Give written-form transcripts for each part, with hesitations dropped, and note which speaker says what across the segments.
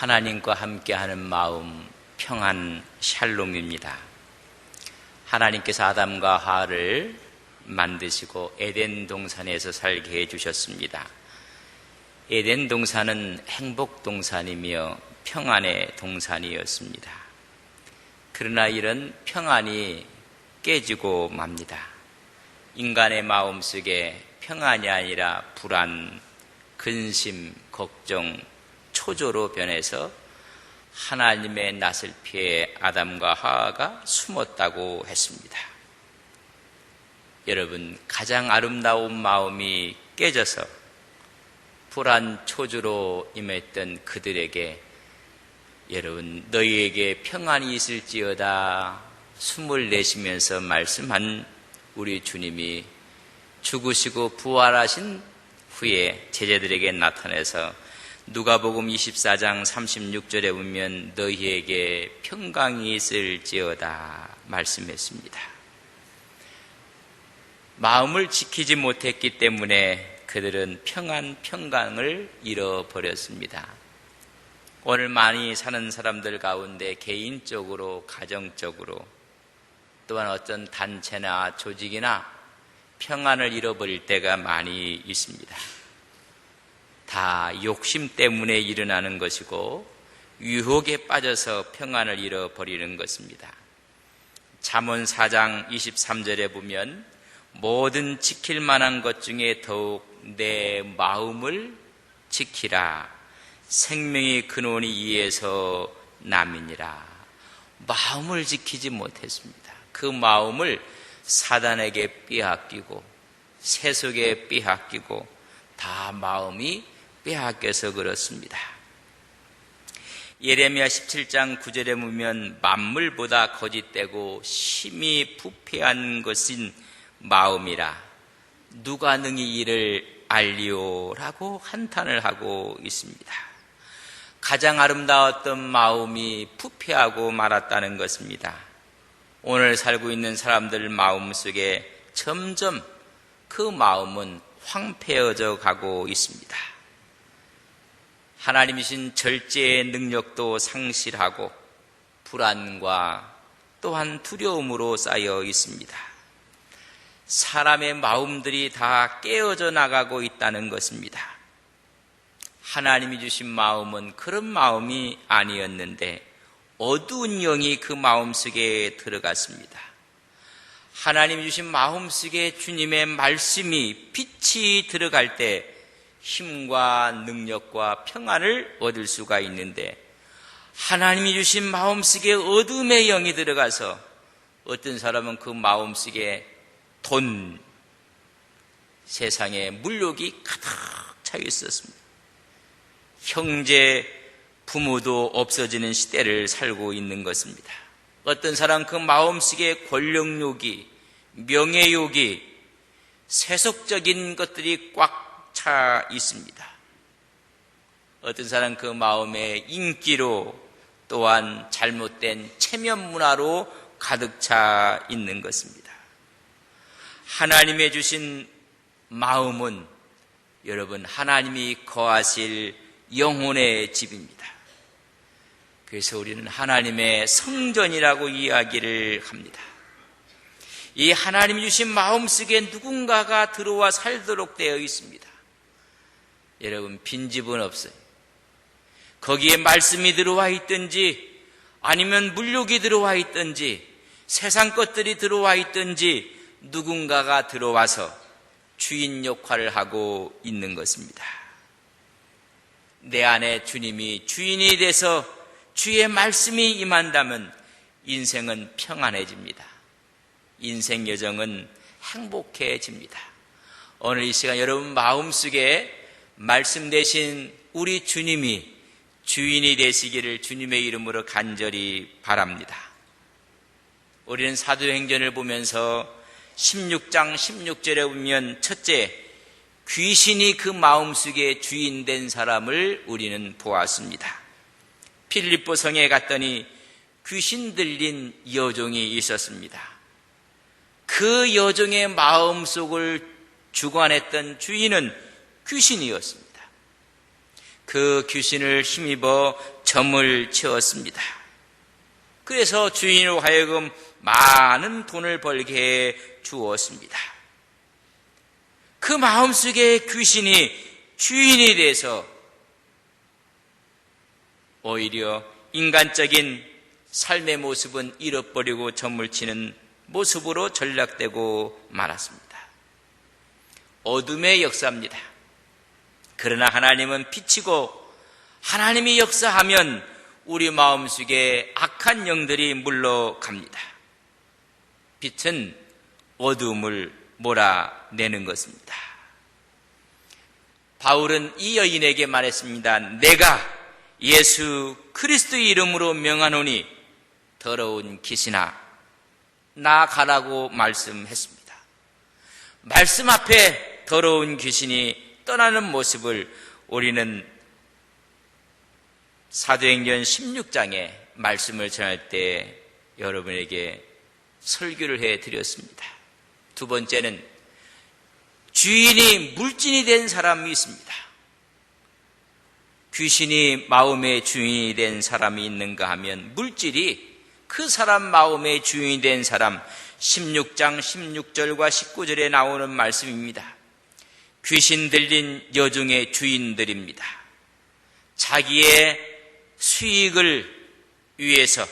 Speaker 1: 하나님과 함께하는 마음, 평안, 샬롬입니다. 하나님께서 아담과 하와를 만드시고 에덴 동산에서 살게 해주셨습니다. 에덴 동산은 행복 동산이며 평안의 동산이었습니다. 그러나 이런 평안이 깨지고 맙니다. 인간의 마음속에 평안이 아니라 불안, 근심, 걱정, 초조로 변해서 하나님의 낯을 피해 아담과 하와가 숨었다고 했습니다. 여러분, 가장 아름다운 마음이 깨져서 불안, 초조로 임했던 그들에게 여러분, 너희에게 평안이 있을지어다 숨을 내쉬면서 말씀한 우리 주님이 죽으시고 부활하신 후에 제자들에게 나타나서 누가복음 24장 36절에 보면 너희에게 평강이 있을지어다 말씀했습니다. 마음을 지키지 못했기 때문에 그들은 평강을 잃어버렸습니다. 오늘 많이 사는 사람들 가운데 개인적으로, 가정적으로 또한 어떤 단체나 조직이나 평안을 잃어버릴 때가 많이 있습니다. 다 욕심 때문에 일어나는 것이고 유혹에 빠져서 평안을 잃어버리는 것입니다. 잠언 4장 23절에 보면 모든 지킬 만한 것 중에 더욱 내 마음을 지키라. 생명의 근원이 이에서 남이니라. 마음을 지키지 못했습니다. 그 마음을 사단에게 빼앗기고 세속에 빼앗기고 다 마음이 빼앗겨서 그렇습니다. 예레미야 17장 9절에 보면 만물보다 거짓되고 심히 부패한 것인 마음이라 누가 능히 이를 알리오라고 한탄을 하고 있습니다. 가장 아름다웠던 마음이 부패하고 말았다는 것입니다. 오늘 살고 있는 사람들 마음속에 점점 그 마음은 황폐해져 가고 있습니다. 하나님이신 절제의 능력도 상실하고 불안과 또한 두려움으로 쌓여 있습니다. 사람의 마음들이 다 깨어져 나가고 있다는 것입니다. 하나님이 주신 마음은 그런 마음이 아니었는데 어두운 영이 그 마음속에 들어갔습니다. 하나님이 주신 마음속에 주님의 말씀이 빛이 들어갈 때 힘과 능력과 평안을 얻을 수가 있는데 하나님이 주신 마음속에 어둠의 영이 들어가서 어떤 사람은 그 마음속에 돈, 세상에 물욕이 가득 차 있었습니다. 형제, 부모도 없어지는 시대를 살고 있는 것입니다. 어떤 사람 그 마음속에 권력욕이, 명예욕이, 세속적인 것들이 꽉 차 있습니다. 어떤 사람 그 마음에 인기로 또한 잘못된 체면 문화로 가득 차 있는 것입니다. 하나님의 주신 마음은 여러분 하나님이 거하실 영혼의 집입니다. 그래서 우리는 하나님의 성전이라고 이야기를 합니다. 이 하나님이 주신 마음속에 누군가가 들어와 살도록 되어 있습니다. 여러분 빈집은 없어요. 거기에 말씀이 들어와 있든지 아니면 물욕이 들어와 있든지 세상 것들이 들어와 있든지 누군가가 들어와서 주인 역할을 하고 있는 것입니다. 내 안에 주님이 주인이 돼서 주의 말씀이 임한다면 인생은 평안해집니다. 인생 여정은 행복해집니다. 오늘 이 시간 여러분 마음속에 말씀 되신 우리 주님이 주인이 되시기를 주님의 이름으로 간절히 바랍니다. 우리는 사도행전을 보면서 16장 16절에 보면 첫째, 귀신이 그 마음속에 주인된 사람을 우리는 보았습니다. 필리포 성에 갔더니 귀신 들린 여종이 있었습니다. 그 여종의 마음속을 주관했던 주인은 귀신이었습니다. 그 귀신을 힘입어 점을 치었습니다. 그래서 주인으로 하여금 많은 돈을 벌게 해 주었습니다. 그 마음속에 귀신이 주인이 돼서 오히려 인간적인 삶의 모습은 잃어버리고 점을 치는 모습으로 전락되고 말았습니다. 어둠의 역사입니다. 그러나 하나님은 빛이고 하나님이 역사하면 우리 마음속에 악한 영들이 물러갑니다. 빛은 어둠을 몰아내는 것입니다. 바울은 이 여인에게 말했습니다. 내가 예수 그리스도의 이름으로 명하노니 더러운 귀신아 나 가라고 말씀했습니다. 말씀 앞에 더러운 귀신이 떠나는 모습을 우리는 사도행전 16장에 말씀을 전할 때 여러분에게 설교를 해드렸습니다. 두 번째는 주인이 물진이 된 사람이 있습니다. 귀신이 마음의 주인이 된 사람이 있는가 하면 물질이 그 사람 마음의 주인이 된 사람 16장 16절과 19절에 나오는 말씀입니다. 귀신 들린 여종의 주인들입니다. 자기의 수익을 위해서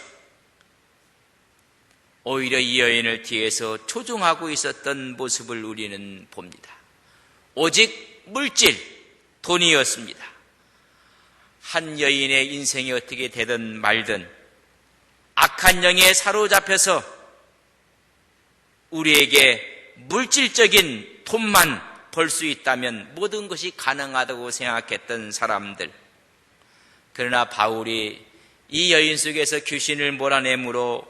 Speaker 1: 오히려 이 여인을 뒤에서 조종하고 있었던 모습을 우리는 봅니다. 오직 물질, 돈이었습니다. 한 여인의 인생이 어떻게 되든 말든 악한 영에 사로잡혀서 우리에게 물질적인 돈만 벌 수 있다면 모든 것이 가능하다고 생각했던 사람들. 그러나 바울이 이 여인 속에서 귀신을 몰아내므로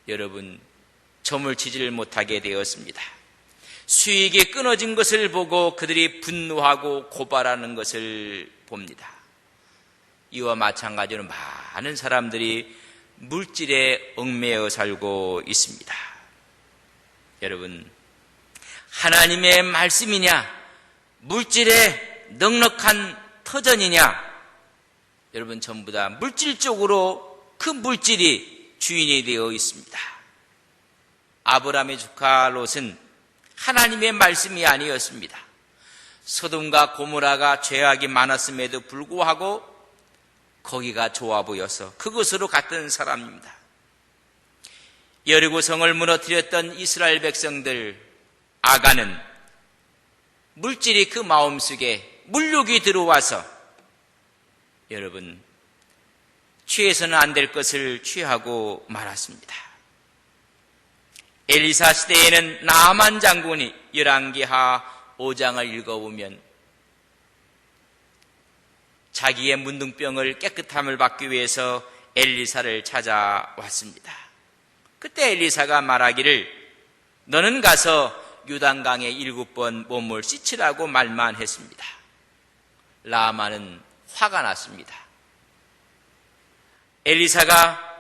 Speaker 1: 여러분 점을 치지를 못하게 되었습니다. 수익이 끊어진 것을 보고 그들이 분노하고 고발하는 것을 봅니다. 이와 마찬가지로 많은 사람들이 물질에 얽매여 살고 있습니다. 여러분, 하나님의 말씀이냐, 물질의 넉넉한 터전이냐, 여러분 전부 다 물질적으로 그 물질이 주인이 되어 있습니다. 아브라함의 조카 롯은 하나님의 말씀이 아니었습니다. 소돔과 고모라가 죄악이 많았음에도 불구하고 거기가 좋아 보여서 그곳으로 갔던 사람입니다. 여리고성을 무너뜨렸던 이스라엘 백성들, 아간은 물질이 그 마음속에 물욕이 들어와서 여러분 취해서는 안 될 것을 취하고 말았습니다. 엘리사 시대에는 나아만 장군이 열왕기하 5장을 읽어보면 자기의 문둥병을 깨끗함을 받기 위해서 엘리사를 찾아왔습니다. 그때 엘리사가 말하기를 너는 가서 요단강에 7번 몸을 씻으라고 말만 했습니다. 나아만은 화가 났습니다. 엘리사가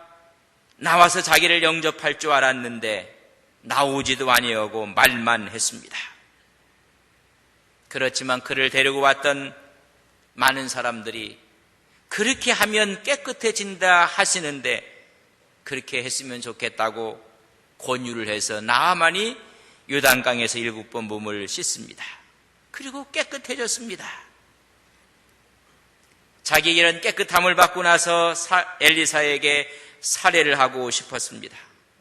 Speaker 1: 나와서 자기를 영접할 줄 알았는데 나오지도 아니하고 말만 했습니다. 그렇지만 그를 데리고 왔던 많은 사람들이 그렇게 하면 깨끗해진다 하시는데 그렇게 했으면 좋겠다고 권유를 해서 나아만이 요단강에서 7번 몸을 씻습니다. 그리고 깨끗해졌습니다. 자기 이런 깨끗함을 받고 나서 엘리사에게 살해를 하고 싶었습니다.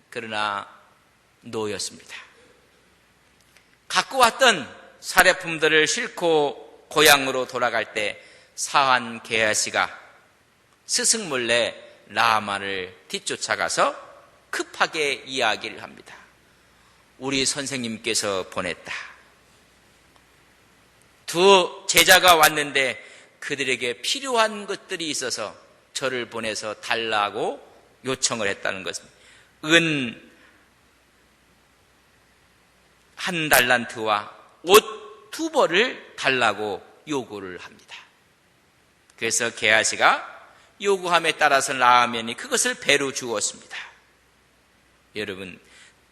Speaker 1: 그러나 노였습니다. 갖고 왔던 살해품들을 싣고 고향으로 돌아갈 때 사한 게하시가 스승 몰래 나아만을 뒤쫓아가서 급하게 이야기를 합니다. 우리 선생님께서 보냈다. 두 제자가 왔는데 그들에게 필요한 것들이 있어서 저를 보내서 달라고 요청을 했다는 것입니다. 은 1달란트와 옷 2벌을 달라고 요구를 합니다. 그래서 게하시가 요구함에 따라서 나아만이 그것을 배로 주었습니다. 여러분,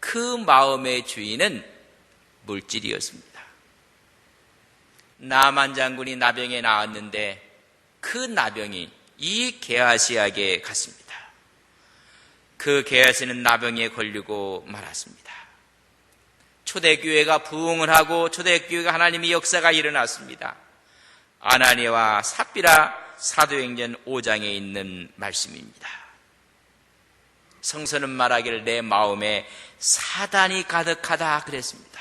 Speaker 1: 그 마음의 주인은 물질이었습니다. 나아만 장군이 나병에 나왔는데 그 나병이 이 게하시에게 갔습니다. 그 게하시는 나병에 걸리고 말았습니다. 초대교회가 부흥을 하고 초대교회가 하나님의 역사가 일어났습니다. 아나니아와 삽비라 사도행전 5장에 있는 말씀입니다. 성서는 말하기를 내 마음에 사단이 가득하다 그랬습니다.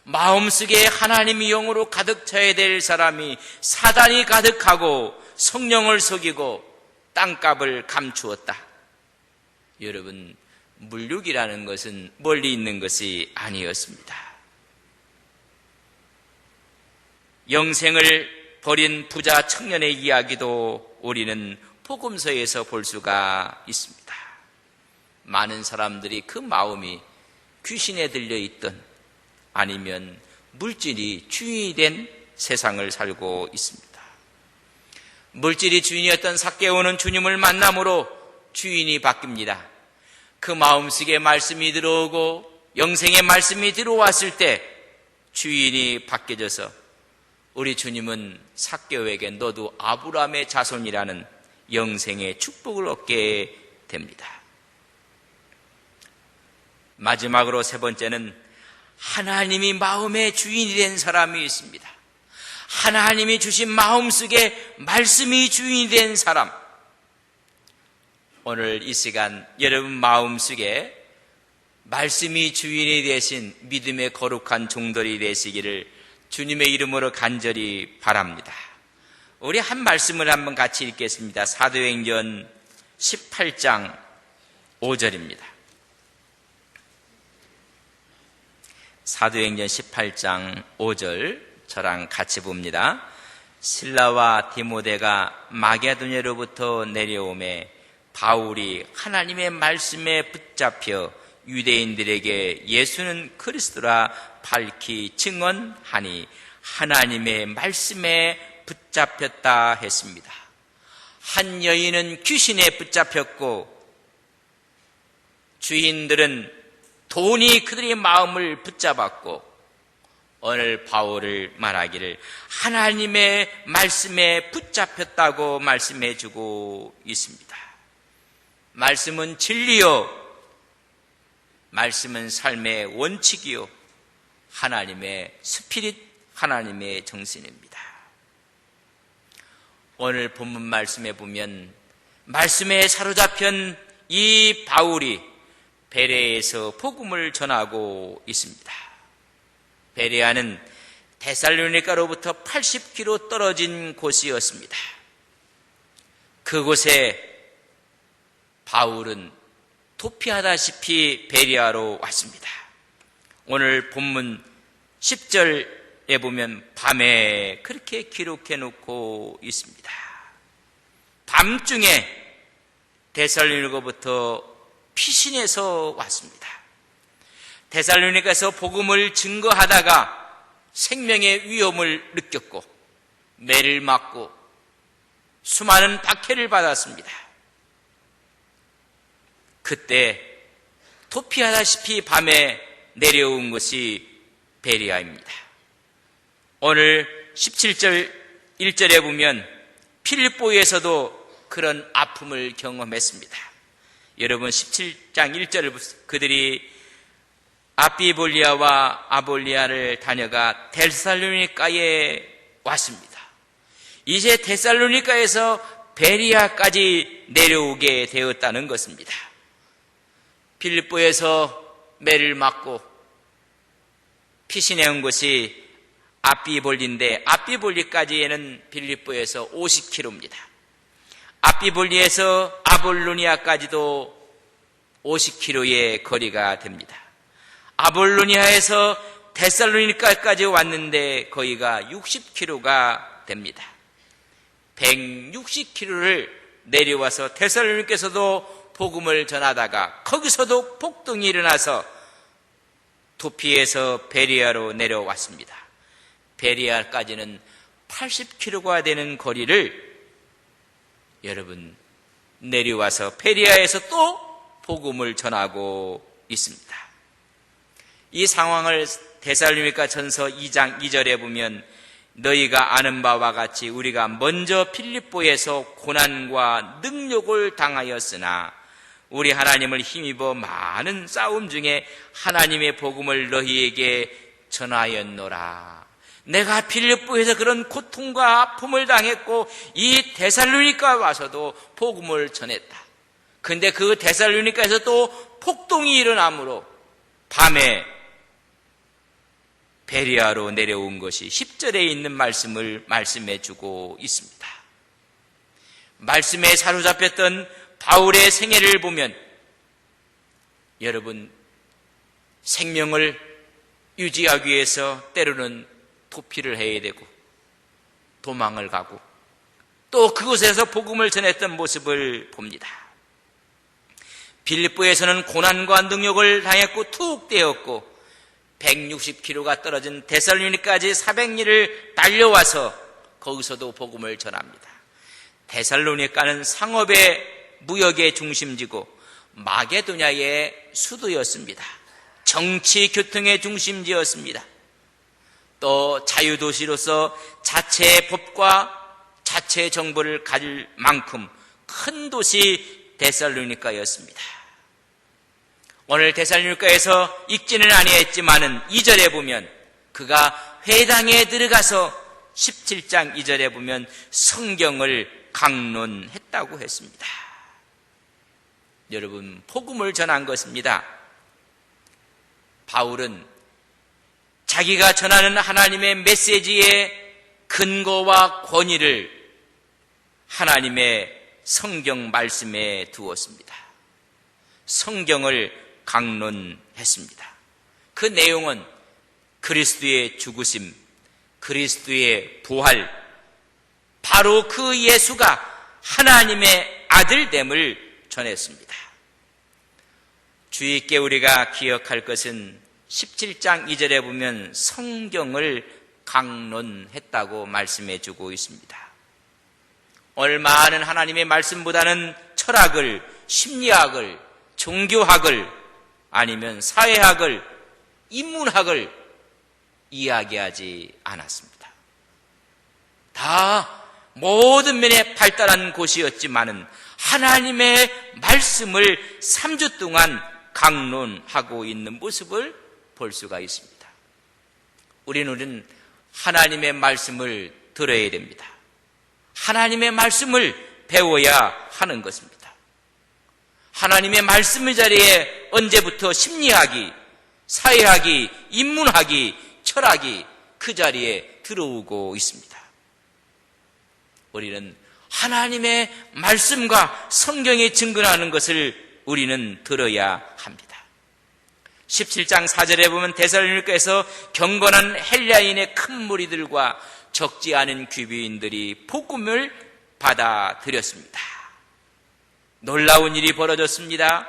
Speaker 1: 마음속에 하나님의 영으로 가득 차야 될 사람이 사단이 가득하고 성령을 속이고 땅값을 감추었다. 여러분, 물욕이라는 것은 멀리 있는 것이 아니었습니다. 영생을 버린 부자 청년의 이야기도 우리는 복음서에서 볼 수가 있습니다. 많은 사람들이 그 마음이 귀신에 들려 있던 아니면 물질이 주인이 된 세상을 살고 있습니다. 물질이 주인이었던 삭개오는 주님을 만남으로 주인이 바뀝니다. 그 마음속에 말씀이 들어오고 영생의 말씀이 들어왔을 때 주인이 바뀌어져서 우리 주님은 삭개오에게 너도 아브라함의 자손이라는 영생의 축복을 얻게 됩니다. 마지막으로 세 번째는 하나님이 마음의 주인이 된 사람이 있습니다. 하나님이 주신 마음속에 말씀이 주인이 된 사람. 오늘 이 시간 여러분 마음속에 말씀이 주인이 되신 믿음의 거룩한 종들이 되시기를 주님의 이름으로 간절히 바랍니다. 우리 한 말씀을 한번 같이 읽겠습니다. 사도행전 18장 5절입니다. 사도행전 18장 5절 저랑 같이 봅니다. 실라와 디모데가 마게도냐로부터 내려오매 바울이 하나님의 말씀에 붙잡혀 유대인들에게 예수는 그리스도라 밝히 증언하니 하나님의 말씀에 붙잡혔다 했습니다. 한 여인은 귀신에 붙잡혔고 주인들은 돈이 그들의 마음을 붙잡았고 오늘 바울을 말하기를 하나님의 말씀에 붙잡혔다고 말씀해주고 있습니다. 말씀은 진리요, 말씀은 삶의 원칙이요, 하나님의 스피릿, 하나님의 정신입니다. 오늘 본문 말씀에 보면 말씀에 사로잡힌 이 바울이 베레아에서 복음을 전하고 있습니다. 베레아는 데살로니가로부터 80km 떨어진 곳이었습니다. 그곳에 바울은 도피하다시피 베레아로 왔습니다. 오늘 본문 10절에 보면 밤에 그렇게 기록해 놓고 있습니다. 밤중에 데살로니가부터 피신해서 왔습니다. 데살로니가에서 복음을 증거하다가 생명의 위험을 느꼈고 매를 맞고 수많은 박해를 받았습니다. 그때 도피하다시피 밤에 내려온 것이 베레아입니다. 오늘 17절 1절에 보면 필립보에서도 그런 아픔을 경험했습니다. 여러분 17장 1절을 그들이 아비볼리아와 아볼리아를 다녀가 데살로니가에 왔습니다. 이제 데살로니가에서 베레아까지 내려오게 되었다는 것입니다. 필립보에서 매를 맞고 피신해 온 곳이 아비볼리인데 아비볼리까지는 필립보에서 50km입니다. 아비볼리에서 아볼로니아까지도 50km의 거리가 됩니다. 아볼로니아에서 데살로니가까지 왔는데 거기가 60km가 됩니다. 160km를 내려와서 데살로니가에서도 복음을 전하다가 거기서도 폭동이 일어나서 도피해서 베레아로 내려왔습니다. 베레아까지는 80km가 되는 거리를 여러분 내려와서 베레아에서 또 복음을 전하고 있습니다. 이 상황을 데살로니가 전서 2장 2절에 보면 너희가 아는 바와 같이 우리가 먼저 필립보에서 고난과 능욕을 당하였으나 우리 하나님을 힘입어 많은 싸움 중에 하나님의 복음을 너희에게 전하였노라. 내가 필립보에서 그런 고통과 아픔을 당했고 이 데살로니가 와서도 복음을 전했다. 근데 그 데살로니가에서 또 폭동이 일어나므로 밤에 베리아로 내려온 것이 10절에 있는 말씀을 말씀해 주고 있습니다. 말씀에 사로잡혔던 바울의 생애를 보면 여러분, 생명을 유지하기 위해서 때로는 도피를 해야 되고 도망을 가고 또 그곳에서 복음을 전했던 모습을 봅니다. 빌립보에서는 고난과 능욕을 당했고 투옥되었고 160km가 떨어진 데살로니까지 400리를 달려와서 거기서도 복음을 전합니다. 데살로니카는 상업의 무역의 중심지고 마게도냐의 수도였습니다. 정치 교통의 중심지였습니다. 또 자유도시로서 자체의 법과 자체의 정보를 가질 만큼 큰 도시 데살로니카였습니다. 오늘 데살로니카에서 읽지는 아니했지만은 2절에 보면 그가 회당에 들어가서 17장 2절에 보면 성경을 강론했다고 했습니다. 여러분, 복음을 전한 것입니다. 바울은 자기가 전하는 하나님의 메시지의 근거와 권위를 하나님의 성경 말씀에 두었습니다. 성경을 강론했습니다. 그 내용은 그리스도의 죽으심, 그리스도의 부활, 바로 그 예수가 하나님의 아들됨을 전했습니다. 주의 있게 우리가 기억할 것은 17장 2절에 보면 성경을 강론했다고 말씀해 주고 있습니다. 오늘 많은 하나님의 말씀보다는 철학을, 심리학을, 종교학을 아니면 사회학을, 인문학을 이야기하지 않았습니다. 다 모든 면에 발달한 곳이었지만은 하나님의 말씀을 3주 동안 강론하고 있는 모습을 볼 수가 있습니다. 우리는 하나님의 말씀을 들어야 됩니다. 하나님의 말씀을 배워야 하는 것입니다. 하나님의 말씀의 자리에 언제부터 심리학이, 사회학이, 인문학이, 철학이 그 자리에 들어오고 있습니다. 우리는 하나님의 말씀과 성경이 증거하는 것을 우리는 들어야 합니다. 17장 4절에 보면 데살로니가에서 경건한 헬라인의 큰 무리들과 적지 않은 귀비인들이 복음을 받아들였습니다. 놀라운 일이 벌어졌습니다.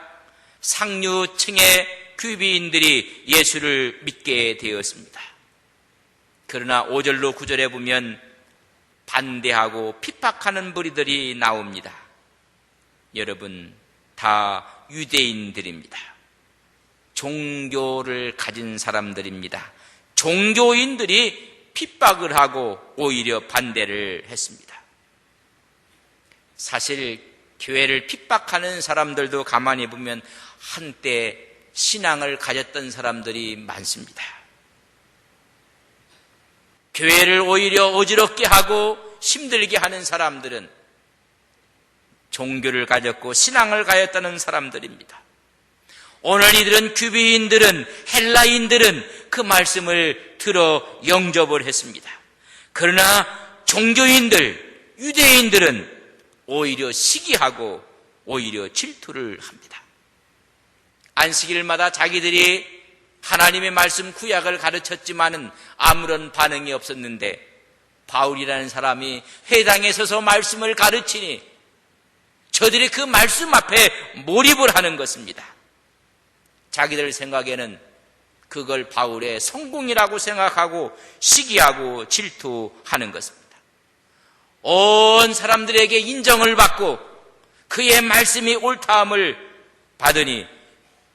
Speaker 1: 상류층의 귀비인들이 예수를 믿게 되었습니다. 그러나 5절로 9절에 보면 반대하고 핍박하는 무리들이 나옵니다. 여러분, 다 유대인들입니다. 종교를 가진 사람들입니다. 종교인들이 핍박을 하고 오히려 반대를 했습니다. 사실 교회를 핍박하는 사람들도 가만히 보면 한때 신앙을 가졌던 사람들이 많습니다. 교회를 오히려 어지럽게 하고 힘들게 하는 사람들은 종교를 가졌고 신앙을 가졌다는 사람들입니다. 오늘 이들은 규비인들은 헬라인들은 그 말씀을 들어 영접을 했습니다. 그러나 종교인들, 유대인들은 오히려 시기하고 오히려 질투를 합니다. 안식일마다 자기들이 하나님의 말씀 구약을 가르쳤지만은 아무런 반응이 없었는데 바울이라는 사람이 회당에 서서 말씀을 가르치니 저들이 그 말씀 앞에 몰입을 하는 것입니다. 자기들 생각에는 그걸 바울의 성공이라고 생각하고 시기하고 질투하는 것입니다. 온 사람들에게 인정을 받고 그의 말씀이 옳다함을 받으니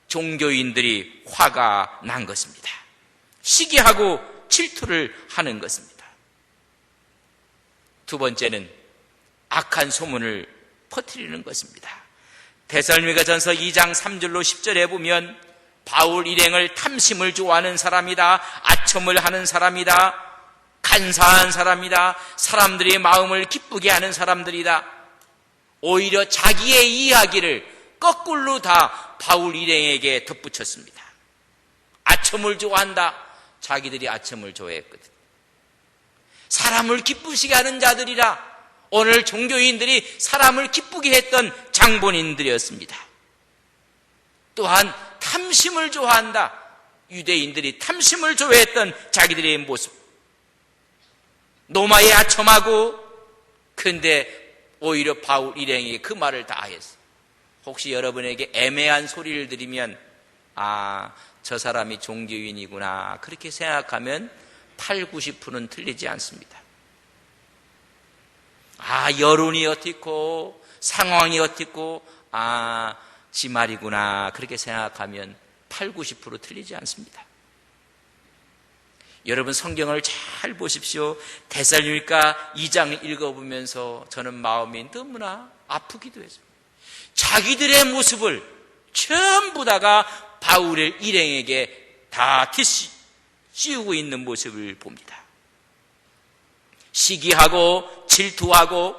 Speaker 1: 종교인들이 화가 난 것입니다. 시기하고 질투를 하는 것입니다. 두 번째는 악한 소문을 퍼뜨리는 것입니다. 데살로니가전서 2장 3절로 10절에 보면 바울 일행을 탐심을 좋아하는 사람이다, 아첨을 하는 사람이다, 간사한 사람이다, 사람들의 마음을 기쁘게 하는 사람들이다, 오히려 자기의 이야기를 거꾸로 다 바울 일행에게 덧붙였습니다. 아첨을 좋아한다. 자기들이 아첨을 좋아했거든. 사람을 기쁘시게 하는 자들이라. 오늘 종교인들이 사람을 기쁘게 했던 장본인들이었습니다. 또한 탐심을 좋아한다. 유대인들이 탐심을 좋아했던 자기들의 모습. 노마에 아첨하고, 근데 오히려 바울 일행이 그 말을 다 했어. 혹시 여러분에게 애매한 소리를 들으면 저 사람이 종교인이구나 그렇게 생각하면 80~90%는 틀리지 않습니다. 여론이 어떻고 상황이 어떻고 지 말이구나 그렇게 생각하면 80~90% 틀리지 않습니다. 여러분 성경을 잘 보십시오. 데살로니가 2장 읽어보면서 저는 마음이 너무나 아프기도 했어요. 자기들의 모습을 전부 다가 바울의 일행에게 다 씌우고 있는 모습을 봅니다. 시기하고 질투하고,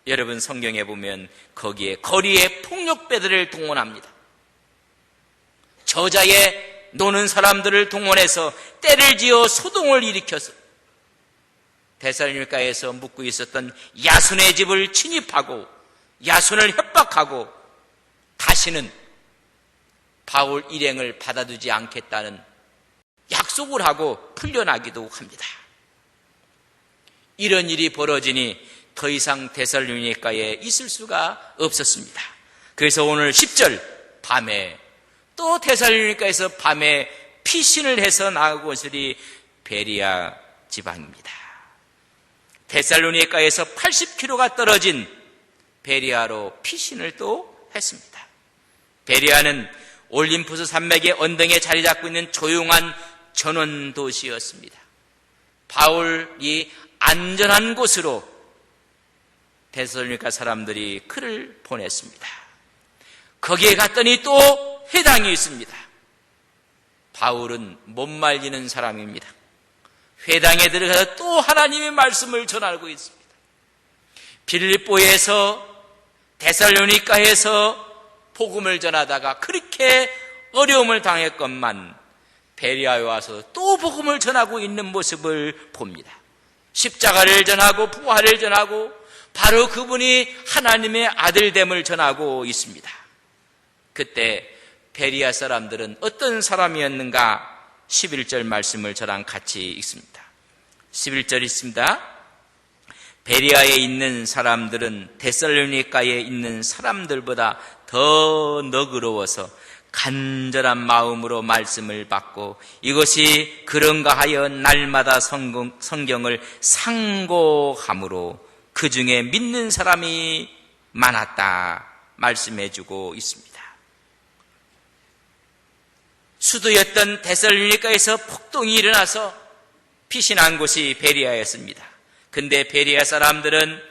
Speaker 1: 여러분 성경에 보면 거기에 거리에 폭력배들을 동원합니다. 저자에 노는 사람들을 동원해서 때를 지어 소동을 일으켜서 데살로니가에서 묵고 있었던 야손의 집을 침입하고 야손을 협박하고 다시는 바울 일행을 받아두지 않겠다는 약속을 하고 풀려나기도 합니다. 이런 일이 벌어지니 더 이상 데살로니가에 있을 수가 없었습니다. 그래서 오늘 10절 밤에 또 데살로니가에서 밤에 피신을 해서 나온 곳이 베리아 지방입니다. 데살로니가에서 80km가 떨어진 베리아로 피신을 또 했습니다. 베리아는 올림푸스 산맥의 언덕에 자리 잡고 있는 조용한 전원 도시였습니다. 바울이 안전한 곳으로 데살로니가 사람들이 글을 보냈습니다. 거기에 갔더니 또 회당이 있습니다. 바울은 못 말리는 사람입니다. 회당에 들어가서 또 하나님의 말씀을 전하고 있습니다. 빌립보에서 데살로니가에서 복음을 전하다가 그렇게 어려움을 당했건만 베리아에 와서 또 복음을 전하고 있는 모습을 봅니다. 십자가를 전하고 부활을 전하고 바로 그분이 하나님의 아들됨을 전하고 있습니다. 그때 베리아 사람들은 어떤 사람이었는가? 11절 말씀을 저랑 같이 읽습니다. 11절 있습니다. 베리아에 있는 사람들은 데살로니가에 있는 사람들보다 더 너그러워서 간절한 마음으로 말씀을 받고 이것이 그런가 하여 날마다 성경을 상고함으로 그 중에 믿는 사람이 많았다 말씀해주고 있습니다. 수도였던 데살로니가에서 폭동이 일어나서 피신한 곳이 베리아였습니다. 근데 베리아 사람들은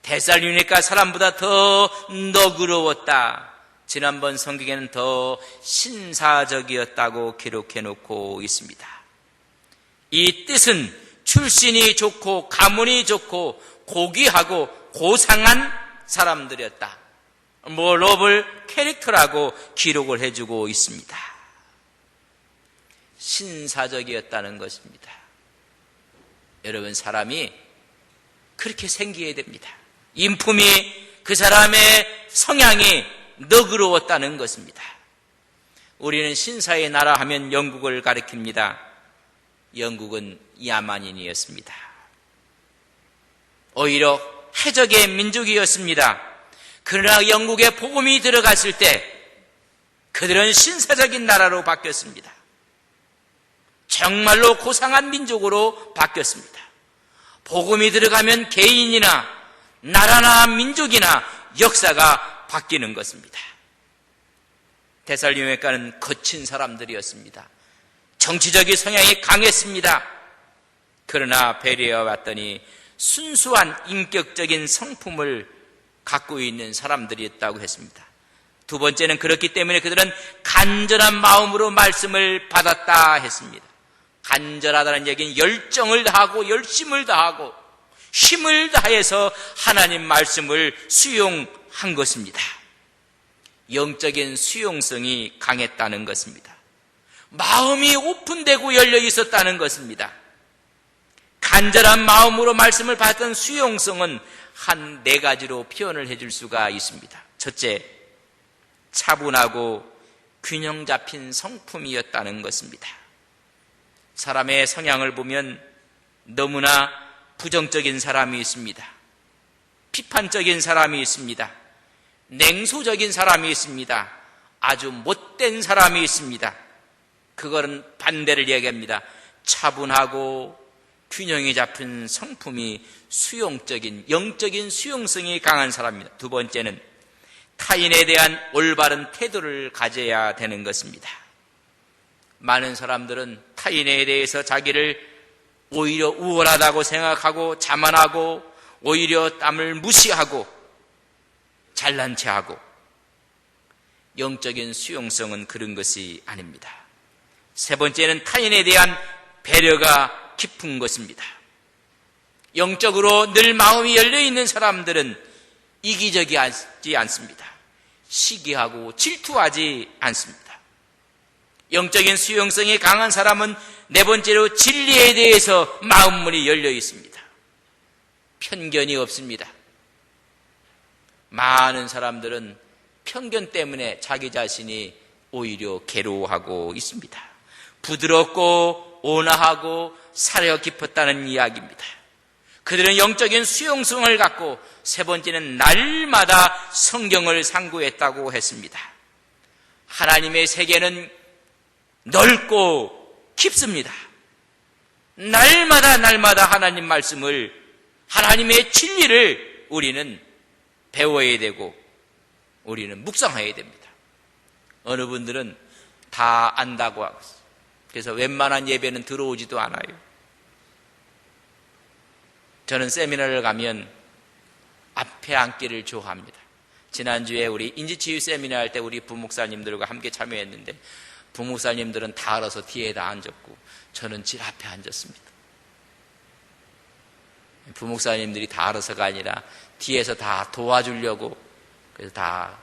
Speaker 1: 데살로니가 사람보다 더 너그러웠다. 지난번 성경에는 더 신사적이었다고 기록해 놓고 있습니다. 이 뜻은 출신이 좋고 가문이 좋고 고귀하고 고상한 사람들이었다. 노블 캐릭터라고 기록을 해주고 있습니다. 신사적이었다는 것입니다. 여러분 사람이 그렇게 생겨야 됩니다. 인품이 그 사람의 성향이 너그러웠다는 것입니다. 우리는 신사의 나라 하면 영국을 가리킵니다. 영국은 야만인이었습니다. 오히려 해적의 민족이었습니다. 그러나 영국에 복음이 들어갔을 때 그들은 신사적인 나라로 바뀌었습니다. 정말로 고상한 민족으로 바뀌었습니다. 복음이 들어가면 개인이나 나라나 민족이나 역사가 바뀌는 것입니다. 데살로니가는 거친 사람들이었습니다. 정치적인 성향이 강했습니다. 그러나 베리아에 왔더니 순수한 인격적인 성품을 갖고 있는 사람들이었다고 했습니다. 두 번째는 그렇기 때문에 그들은 간절한 마음으로 말씀을 받았다 했습니다. 간절하다는 얘기는 열정을 다하고 열심을 다하고 힘을 다해서 하나님 말씀을 수용한 것입니다. 영적인 수용성이 강했다는 것입니다. 마음이 오픈되고 열려 있었다는 것입니다. 간절한 마음으로 말씀을 받았던 수용성은 한 4가지로 표현을 해줄 수가 있습니다. 첫째, 차분하고 균형 잡힌 성품이었다는 것입니다. 사람의 성향을 보면 너무나 부정적인 사람이 있습니다. 비판적인 사람이 있습니다. 냉소적인 사람이 있습니다. 아주 못된 사람이 있습니다. 그거는 반대를 얘기합니다. 차분하고 균형이 잡힌 성품이 수용적인, 영적인 수용성이 강한 사람입니다. 두 번째는 타인에 대한 올바른 태도를 가져야 되는 것입니다. 많은 사람들은 타인에 대해서 자기를 오히려 우월하다고 생각하고 자만하고 오히려 남을 무시하고 잘난 체하고, 영적인 수용성은 그런 것이 아닙니다. 세 번째는 타인에 대한 배려가 깊은 것입니다. 영적으로 늘 마음이 열려있는 사람들은 이기적이지 않습니다. 시기하고 질투하지 않습니다. 영적인 수용성이 강한 사람은 네 번째로 진리에 대해서 마음문이 열려 있습니다. 편견이 없습니다. 많은 사람들은 편견 때문에 자기 자신이 오히려 괴로워하고 있습니다. 부드럽고 온화하고 사려 깊었다는 이야기입니다. 그들은 영적인 수용성을 갖고 세 번째는 날마다 성경을 상고했다고 했습니다. 하나님의 세계는 넓고 깊습니다. 날마다 하나님 말씀을, 하나님의 진리를 우리는 배워야 되고 우리는 묵상해야 됩니다. 어느 분들은 다 안다고 하고 있어요. 그래서 웬만한 예배는 들어오지도 않아요. 저는 세미나를 가면 앞에 앉기를 좋아합니다. 지난주에 우리 인지치유 세미나 할 때 우리 부목사님들과 함께 참여했는데 부목사님들은 다 알아서 뒤에다 앉았고 저는 제일 앞에 앉았습니다. 부목사님들이 다 알아서가 아니라 뒤에서 다 도와주려고, 그래서 다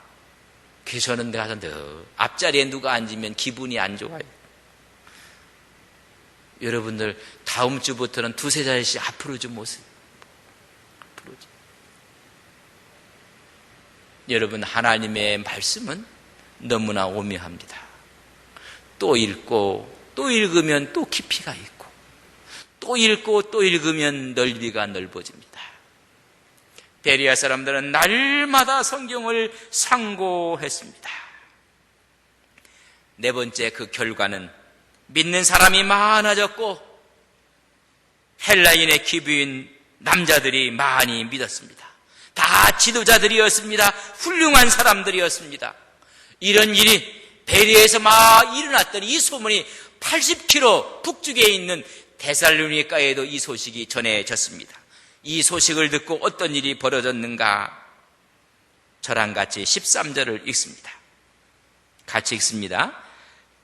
Speaker 1: 계셨는데 가서 늘 앞자리에 누가 앉으면 기분이 안 좋아요. 여러분들 다음 주부터는 2-3자리씩 앞으로 좀 오세요. 앞으로 좀. 여러분, 하나님의 말씀은 너무나 오묘합니다. 또 읽고 또 읽으면 또 깊이가 있고 또 읽고 또 읽으면 넓이가 넓어집니다. 베리아 사람들은 날마다 성경을 상고했습니다. 네 번째, 그 결과는 믿는 사람이 많아졌고 헬라인의 기부인 남자들이 많이 믿었습니다. 다 지도자들이었습니다. 훌륭한 사람들이었습니다. 이런 일이 베리아에서 막 일어났더니 이 소문이 80km 북쪽에 있는 데살로니가에도 이 소식이 전해졌습니다. 이 소식을 듣고 어떤 일이 벌어졌는가? 저랑 같이 13절을 읽습니다. 같이 읽습니다.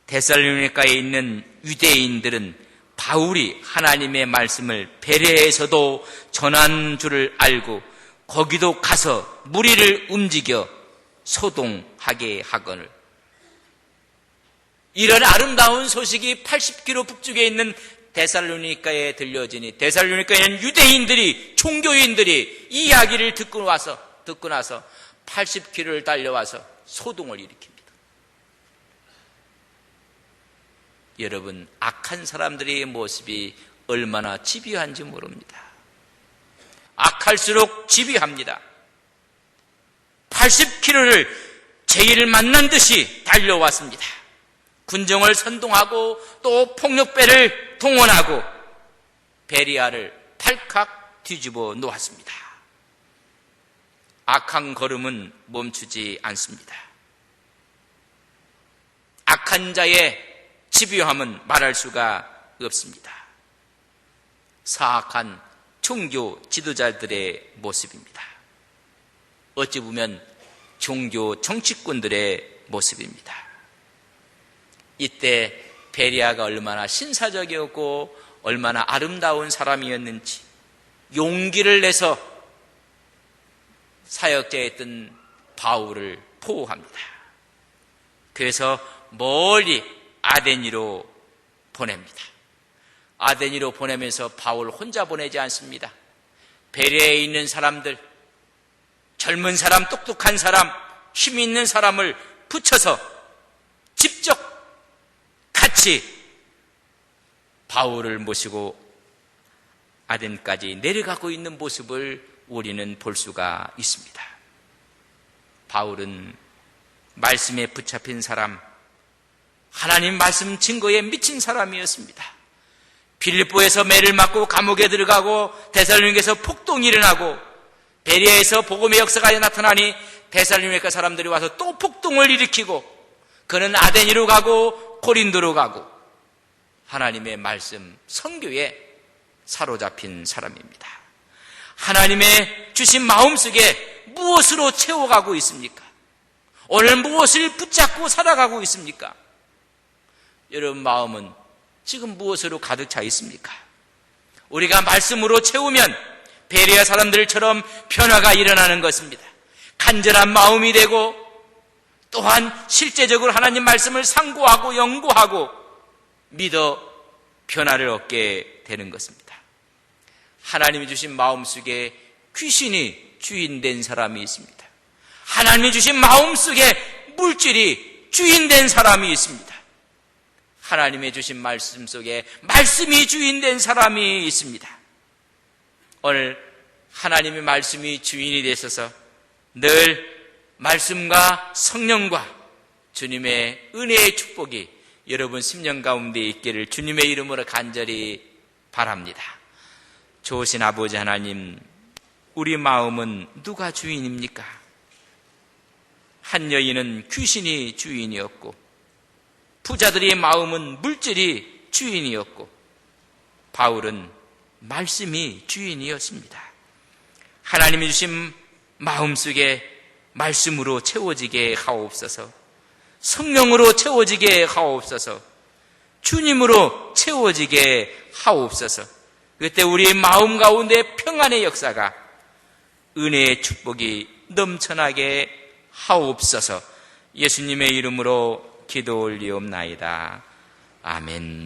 Speaker 1: 데살로니가에 있는 유대인들은 바울이 하나님의 말씀을 베레에서도 전한 줄을 알고 거기도 가서 무리를 움직여 소동하게 하거늘. 이런 아름다운 소식이 80km 북쪽에 있는 데살로니가에 들려지니 데살로니가에는 유대인들이, 종교인들이 이 이야기를 듣고 나서 80km를 달려와서 소동을 일으킵니다. 여러분, 악한 사람들의 모습이 얼마나 집요한지 모릅니다. 악할수록 집요합니다. 80km를 제의를 만난 듯이 달려왔습니다. 군정을 선동하고 또 폭력배를 동원하고 베리아를 팔칵 뒤집어 놓았습니다. 악한 걸음은 멈추지 않습니다. 악한 자의 집요함은 말할 수가 없습니다. 사악한 종교 지도자들의 모습입니다. 어찌 보면 종교 정치꾼들의 모습입니다. 이때 베레아가 얼마나 신사적이었고 얼마나 아름다운 사람이었는지 용기를 내서 사역자였던 바울을 포호합니다. 그래서 멀리 아데니로 보냅니다. 아데니로 보내면서 바울 혼자 보내지 않습니다. 베레아에 있는 사람들, 젊은 사람, 똑똑한 사람, 힘 있는 사람을 붙여서 직접 같이 바울을 모시고 아덴까지 내려가고 있는 모습을 우리는 볼 수가 있습니다. 바울은 말씀에 붙잡힌 사람, 하나님 말씀 증거에 미친 사람이었습니다. 빌립보에서 매를 맞고 감옥에 들어가고 데살로니가에서 폭동이 일어나고 베레아에서 복음의 역사가 나타나니 데살로니가 사람들이 와서 또 폭동을 일으키고 그는 아데니로 가고 고린도로 가고 하나님의 말씀 선교에 사로잡힌 사람입니다. 하나님의 주신 마음속에 무엇으로 채워가고 있습니까? 오늘 무엇을 붙잡고 살아가고 있습니까? 여러분 마음은 지금 무엇으로 가득 차 있습니까? 우리가 말씀으로 채우면 베레아 사람들처럼 변화가 일어나는 것입니다. 간절한 마음이 되고 또한 실제적으로 하나님 말씀을 상고하고 연구하고 믿어 변화를 얻게 되는 것입니다. 하나님이 주신 마음속에 귀신이 주인된 사람이 있습니다. 하나님이 주신 마음속에 물질이 주인된 사람이 있습니다. 하나님의 주신 말씀 속에 말씀이 주인된 사람이 있습니다. 오늘 하나님의 말씀이 주인이 되셔서 늘 말씀과 성령과 주님의 은혜의 축복이 여러분 심령 가운데 있기를 주님의 이름으로 간절히 바랍니다. 좋으신 아버지 하나님, 우리 마음은 누가 주인입니까? 한 여인은 귀신이 주인이었고 부자들의 마음은 물질이 주인이었고 바울은 말씀이 주인이었습니다. 하나님이 주신 마음속에 말씀으로 채워지게 하옵소서, 성령으로 채워지게 하옵소서, 주님으로 채워지게 하옵소서. 그때 우리의 마음 가운데 평안의 역사가, 은혜의 축복이 넘쳐나게 하옵소서. 예수님의 이름으로 기도 올리옵나이다. 아멘.